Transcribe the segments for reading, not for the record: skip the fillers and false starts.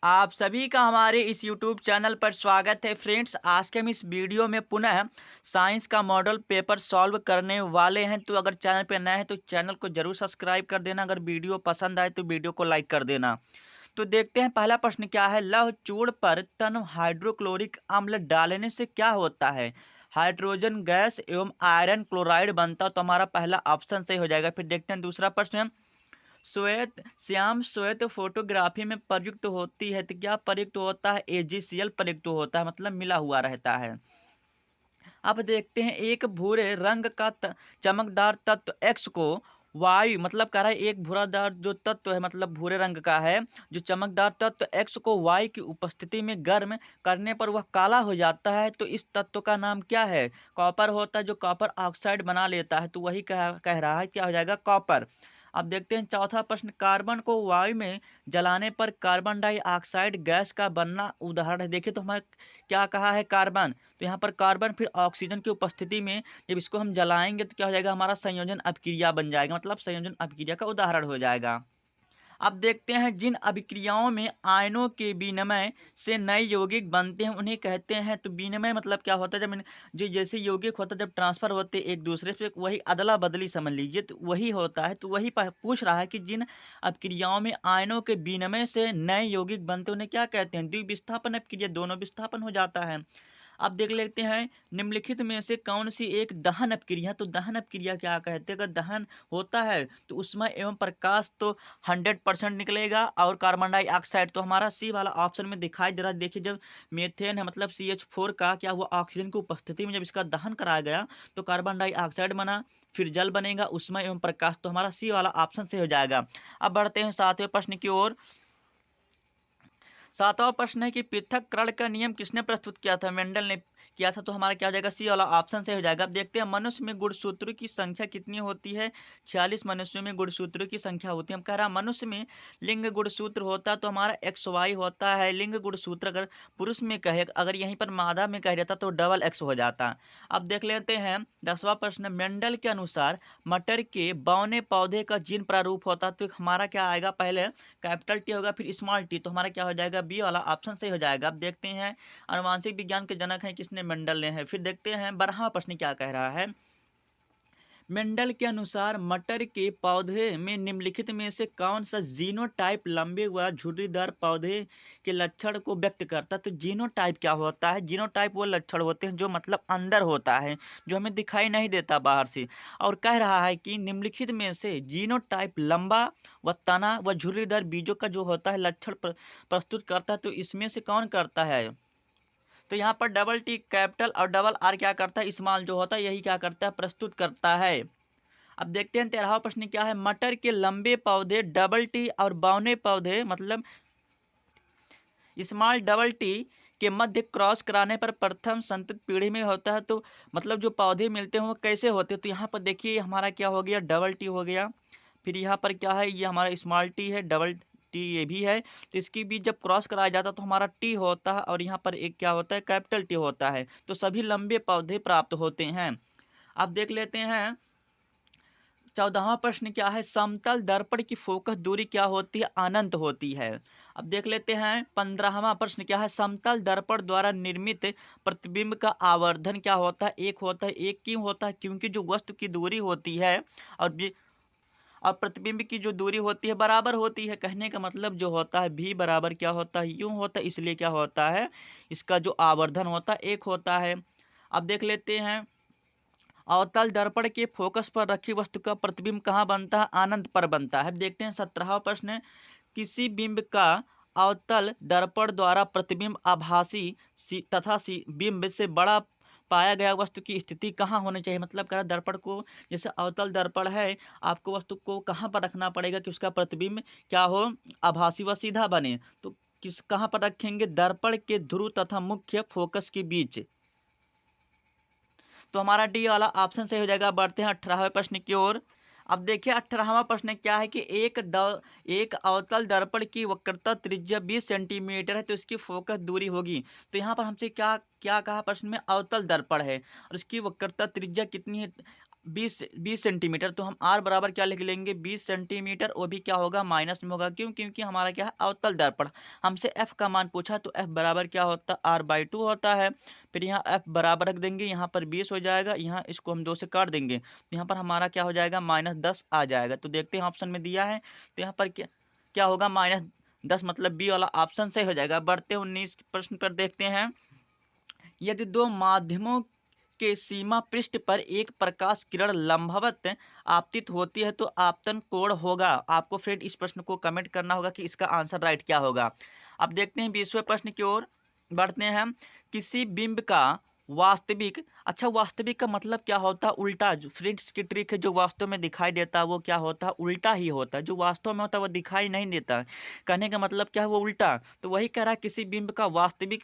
आप सभी का हमारे इस YouTube चैनल पर स्वागत है फ्रेंड्स। आज के हम इस वीडियो में पुनः साइंस का मॉडल पेपर सॉल्व करने वाले हैं। तो अगर चैनल पर नए हैं तो चैनल को जरूर सब्सक्राइब कर देना। अगर वीडियो पसंद आए तो वीडियो को लाइक कर देना। तो देखते हैं पहला प्रश्न क्या है। लौह चूर्ण पर तन हाइड्रोक्लोरिक अम्ल डालने से क्या होता है? हाइड्रोजन गैस एवं आयरन क्लोराइड बनता। तो हमारा पहला ऑप्शन सही हो जाएगा। फिर देखते हैं दूसरा प्रश्न। श्याम श्वेत फोटोग्राफी में प्रयुक्त होती है तो क्या प्रयुक्त होता है? एजीसीएल प्रयुक्त होता है, मतलब मिला हुआ रहता है। अब देखते हैं एक भूरे रंग का चमकदार तत्व एक्स को वायु, मतलब कह रहा है एक भूरादार जो तत्व है मतलब भूरे रंग का है, जो चमकदार तत्व एक्स को वायु की उपस्थिति में गर्म करने पर वह काला हो जाता है। तो इस तत्व का नाम क्या है? कॉपर होता है, जो कॉपर ऑक्साइड बना लेता है। तो वही कह रहा है क्या हो जाएगा? कॉपर। अब देखते हैं चौथा प्रश्न। कार्बन को वायु में जलाने पर कार्बन डाइऑक्साइड गैस का बनना उदाहरण है। देखिए तो हमारे क्या कहा है? कार्बन। तो यहाँ पर कार्बन फिर ऑक्सीजन की उपस्थिति में जब इसको हम जलाएंगे तो क्या हो जाएगा? हमारा संयोजन अभिक्रिया बन जाएगा, मतलब संयोजन अभिक्रिया का उदाहरण हो जाएगा। अब देखते हैं जिन अभिक्रियाओं में आयनों के विनिमय से नए यौगिक बनते हैं उन्हें कहते हैं। तो विनिमय मतलब क्या होता है? जब जो जैसे यौगिक होता है जब ट्रांसफर होते हैं एक दूसरे से, वही अदला बदली समझ लीजिए, तो वही होता है। तो वही पूछ रहा है कि जिन अभिक्रियाओं में आयनों के विनिमय से नए यौगिक बनते हैं उन्हें क्या कहते हैं? द्विविस्थापन अभिक्रिया, दोनों विस्थापन हो जाता है। अब देख लेते हैं निम्नलिखित में से कौन सी एक दहन अपक्रिया। तो दहन अपक्रिया क्या कहते हैं? अगर दहन होता है तो उसमें एवं प्रकाश तो 100% निकलेगा और कार्बन डाइऑक्साइड। तो हमारा सी वाला ऑप्शन में दिखाई दे रहा है। देखिए जब मेथेन है मतलब CH4 का क्या हुआ? ऑक्सीजन की उपस्थिति में जब इसका दहन कराया गया तो कार्बन डाइऑक्साइड बना, फिर जल बनेगा उसमें एवं प्रकाश। तो हमारा सी वाला ऑप्शन से हो जाएगा। अब बढ़ते हैं सातवें प्रश्न की ओर। सातवां प्रश्न है कि पृथक्करण का नियम किसने प्रस्तुत किया था? मेंडल ने किया था। तो हमारा क्या हो जाएगा? सी वाला ऑप्शन से हो जाएगा। अब देखते हैं मनुष्य में गुणसूत्रों की संख्या कितनी होती है? 46 मनुष्यों में गुणसूत्रों की संख्या होती है। हम कह रहा है मनुष्य में लिंग गुणसूत्र होता है तो हमारा XY होता है। लिंग गुणसूत्र अगर पुरुष में कहे, अगर यहीं पर मादा में कह देता तो डबल X हो जाता। अब देख लेते हैं 10वां प्रश्न। मेंडल के अनुसार मटर के बौने पौधे का जीन प्रारूप होता है। तो हमारा क्या आएगा? पहले कैपिटल T होगा फिर स्मॉल t। तो हमारा क्या हो जाएगा? बी वाला ऑप्शन सही हो जाएगा। अब देखते हैं आनुवांशिक विज्ञान के जनक हैं किसने? मेंडल ने है। फिर देखते हैं 12वां प्रश्न क्या कह रहा है। मेंडल के अनुसार मटर के पौधे में निम्नलिखित में से कौन सा जीनोटाइप लंबे व झुर्रीदार पौधे के लक्षण को व्यक्त करता है? तो जीनोटाइप क्या होता है? जीनोटाइप वो लक्षण होते हैं जो मतलब अंदर होता है, जो हमें दिखाई नहीं देता बाहर से। और कह रहा है कि निम्नलिखित में से जीनोटाइप लंबा व तना व झुर्रीदार बीजों का जो होता है लक्षण प्रस्तुत करता है। तो इसमें से कौन करता है? तो यहाँ पर डबल T कैपिटल और डबल R क्या करता है? स्मॉल जो होता है यही क्या करता है? प्रस्तुत करता है। अब देखते हैं 13वां प्रश्न क्या है। मटर के लंबे पौधे डबल T और बौने पौधे मतलब स्मॉल डबल T के मध्य क्रॉस कराने पर प्रथम संतति पीढ़ी में होता है। तो मतलब जो पौधे मिलते हैं वो कैसे होते हैं? तो यहाँ पर देखिए हमारा क्या हो गया? डबल T हो गया। फिर यहाँ पर क्या है? ये हमारा स्मॉल T है, डबल T ये भी है। तो इसकी बीच जब क्रॉस कराया जाता है तो हमारा T होता है और यहाँ पर एक क्या होता है? कैपिटल T होता है। तो सभी लंबे पौधे प्राप्त होते हैं। अब देख लेते हैं 14वां प्रश्न क्या है। समतल दर्पण की फोकस दूरी क्या होती है? अनंत होती है। अब देख लेते हैं 15वां प्रश्न क्या है। समतल दर्पण द्वारा निर्मित प्रतिबिंब का आवर्धन क्या होता है? एक होता है। एक क्यों होता है? क्योंकि जो वस्तु की दूरी होती है और प्रतिबिंब की जो दूरी होती है बराबर होती है। कहने का मतलब जो होता है भी बराबर क्या होता है? यूं होता है। इसलिए क्या होता है? इसका जो आवर्धन होता है एक होता है। अब देख लेते हैं अवतल दर्पण के फोकस पर रखी वस्तु का प्रतिबिंब कहाँ बनता है? अनंत पर बनता है। देखते हैं 17वां प्रश्न। किसी बिंब का अवतल दर्पण द्वारा प्रतिबिंब आभासी तथा बिंब से बड़ा पाया गया वस्तु की स्थिति कहाँ होनी चाहिए? मतलब कह रहा दर्पण को, जैसे अवतल दर्पण है, आपको वस्तु को कहाँ पर रखना पड़ेगा कि उसका प्रतिबिंब क्या हो? आभासी व सीधा बने। तो किस कहाँ पर रखेंगे? दर्पण के ध्रुव तथा मुख्य फोकस के बीच। तो हमारा डी वाला ऑप्शन सही हो जाएगा। बढ़ते हैं 18वें प्रश्न की ओर। अब देखिए 18वां प्रश्न क्या है कि एक अवतल दर्पण की वक्रता त्रिज्या 20 सेंटीमीटर है तो इसकी फोकस दूरी होगी। तो यहाँ पर हमसे क्या क्या कहा प्रश्न में? अवतल दर्पण है और इसकी वक्रता त्रिज्या कितनी है? 20 सेंटीमीटर, तो हम आर बराबर क्या लिख लेंगे 20 सेंटीमीटर, वो भी क्या होगा माइनस में होगा, क्यों? क्योंकि हमारा क्या है अवतल दर्पण। हमसे एफ का मान पूछा तो एफ बराबर क्या होता है r/2 होता है। फिर यहाँ एफ बराबर रख देंगे, यहाँ पर 20 हो जाएगा, यहाँ इसको हम 2 से काट देंगे तो यहाँ पर हमारा क्या हो जाएगा -10 आ जाएगा। तो देखते हैं ऑप्शन में दिया है तो यहाँ पर क्या क्या होगा -10, मतलब बी वाला ऑप्शन सही हो जाएगा। बढ़ते 19 प्रश्न पर देखते हैं। यदि दो माध्यमों के सीमा पृष्ठ पर एक प्रकाश किरण लंबवत आपतित होती है तो आपतन कोण होगा। आपको फ्रेंड इस प्रश्न को कमेंट करना होगा कि इसका आंसर राइट क्या होगा। अब देखते हैं 20वें प्रश्न की ओर बढ़ते हैं। किसी बिंब का वास्तविक, अच्छा वास्तविक का मतलब क्या होता है उल्टा। जो फ्रेंड्स की ट्रिक है, जो वास्तव में दिखाई देता है वो क्या होता है उल्टा ही होता है, जो वास्तव में होता है वो दिखाई नहीं देता है। कहने का मतलब क्या है वो उल्टा। तो वही कह रहा है किसी बिंब का वास्तविक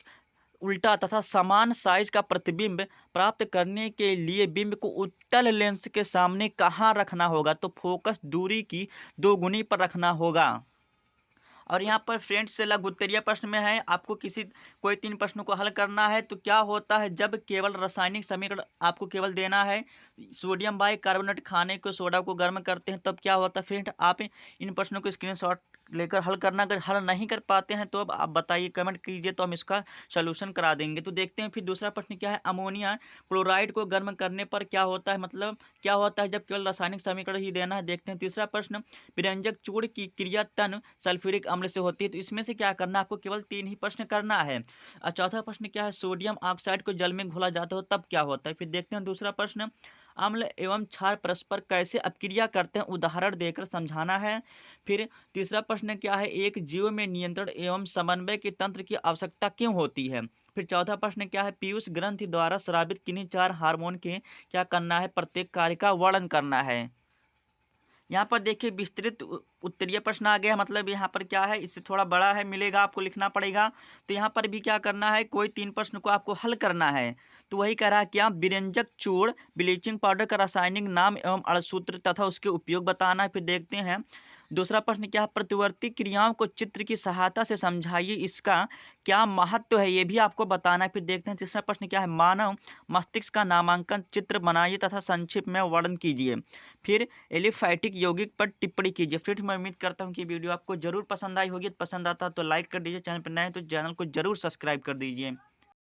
उल्टा तथा समान साइज का प्रतिबिंब प्राप्त करने के लिए बिंब को उत्तल लेंस के सामने कहाँ रखना होगा, तो फोकस दूरी की दोगुनी पर रखना होगा। और यहाँ पर फ्रेंड्स से लघु उत्तरीय प्रश्न में है, आपको कोई 3 प्रश्नों को हल करना है। तो क्या होता है जब केवल रासायनिक समीकरण आपको केवल देना है, सोडियम बाइकार्बोनेट खाने को सोडा को गर्म करते हैं तब क्या होता है फ्रेंड, आप इन प्रश्नों को स्क्रीनशॉट लेकर हल करना। अगर हल नहीं कर पाते हैं तो अब आप बताइए, कमेंट कीजिए तो हम इसका सोल्यूशन करा देंगे। तो देखते हैं फिर दूसरा प्रश्न क्या है। अमोनिया क्लोराइड को गर्म करने पर क्या होता है, मतलब क्या होता है जब केवल रासायनिक समीकरण ही देना है। देखते हैं तीसरा प्रश्न, विरंजक चूर्ण की क्रिया तन सल्फ्यूरिक अम्ल से होती है। तो इसमें से क्या करना है, आपको केवल 3 ही प्रश्न करना है। और चौथा प्रश्न क्या है, सोडियम ऑक्साइड को जल में घोला जाता हो तब क्या होता है। फिर देखते हैं दूसरा प्रश्न, अम्ल एवं क्षार परस्पर कैसे अपक्रिया करते हैं, उदाहरण देकर समझाना है। फिर तीसरा प्रश्न क्या है, एक जीव में नियंत्रण एवं समन्वय के तंत्र की आवश्यकता क्यों होती है। फिर चौथा प्रश्न क्या है, पीयूष ग्रंथि द्वारा स्रावित किन्हीं 4 हार्मोन के क्या करना है, प्रत्येक कार्य का वर्णन करना है। यहाँ पर देखिए विस्तृत उत्तरीय प्रश्न आ गया, मतलब यहाँ पर क्या है इससे थोड़ा बड़ा है मिलेगा, आपको लिखना पड़ेगा। तो यहाँ पर भी क्या करना है, कोई 3 प्रश्न को आपको हल करना है। तो वही कह रहा है क्या, विरंजक चूर्ण ब्लीचिंग पाउडर का रासायनिक नाम एवं अणुसूत्र तथा उसके उपयोग बताना है। फिर देखते हैं दूसरा प्रश्न क्या है, प्रतिवर्ती क्रियाओं को चित्र की सहायता से समझाइए, इसका क्या महत्व है ये भी आपको बताना है। फिर देखते हैं तीसरा प्रश्न क्या है, मानव मस्तिष्क का नामांकन चित्र बनाइए तथा संक्षिप्त में वर्णन कीजिए। फिर एलिफैटिक यौगिक पर टिप्पणी कीजिए। फ्रेंड्स मैं उम्मीद करता हूँ कि वीडियो आपको जरूर पसंद आई होगी। पसंद आता तो लाइक कर दीजिए, चैनल पर नए हैं तो चैनल को जरूर सब्सक्राइब कर दीजिए।